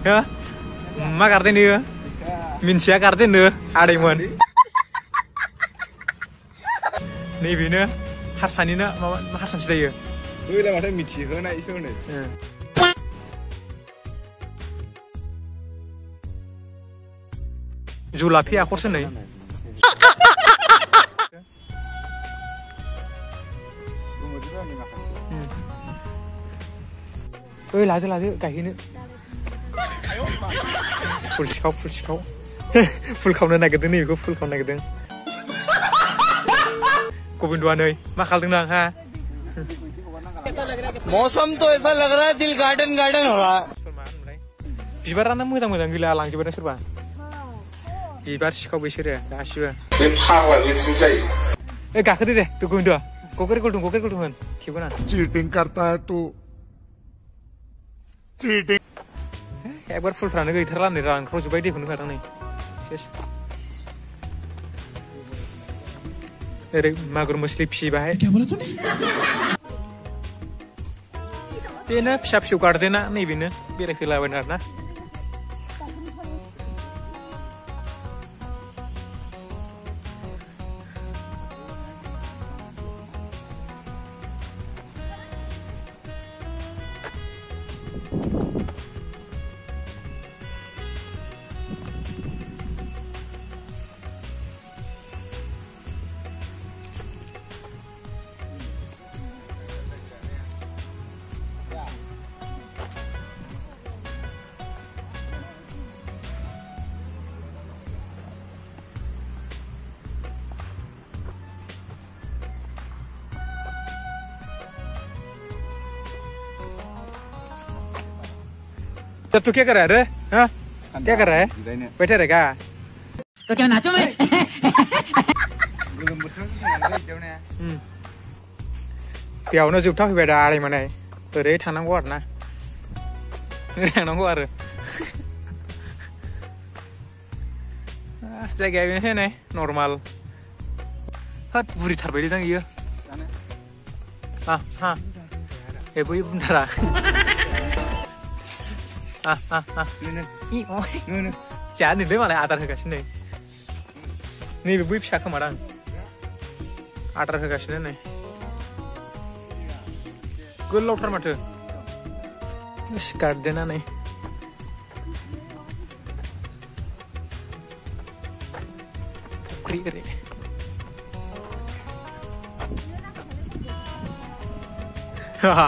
हो मा गारदों नोङो मिन्थिया गारदों नो आदैमोन नैबेनो हारसानिनो माबा हारसानिसो जायो बैलाय माथो मिथिहोनायसो होनो जुलाफि आखरसो नै ओइ लाजो गायहैनो फुल सिखाव फुल खावनो नागिरदों नै बेखौ फुल खावनो नागिरदों गोविंदआ नै मा खालामदों आं हा मौसम तो ऐसा लग रहा है दिल गार्डन हो रहा है बिबारानो मोजां गैला लांजोबबाय सोरबा बिबार सिखाव बिसोरो गासिबो ए गाखोदो दे गोविंदआ गगेर गुदुं होन खेबगोन आं चीटिंग करता है तू चीटिंग एकबार फुलफ्रानो गैथारला नै रानख्रावजोब्बाय दैखौनो होखादों नै ओरै मागुर मोस्लि फिसिबाय बेनो फिसा फिसौ गार्देना नैबेनो बेरायफैलाबायनो आरोना तू क्या कर रहा है रे हाँ क्या कर रहा है बैठे रहेगा तो क्या नाचो मैं बेयावनो जोबथा फैबाय दा आदै माने ओरै थांनांगौ आरो ना ओरै थांनांगौ आरो जायगाया बेनोसै नै नर्माल होद बुरिथारबायलै दां इयो हा ए बै बुन्दारा जानो मालाय आदार होगासिनो नैबे बै फिसा खोमादां आदार होगासिनो नै गोलावथार माथो गार्देना नै फुख्रि ओरै हा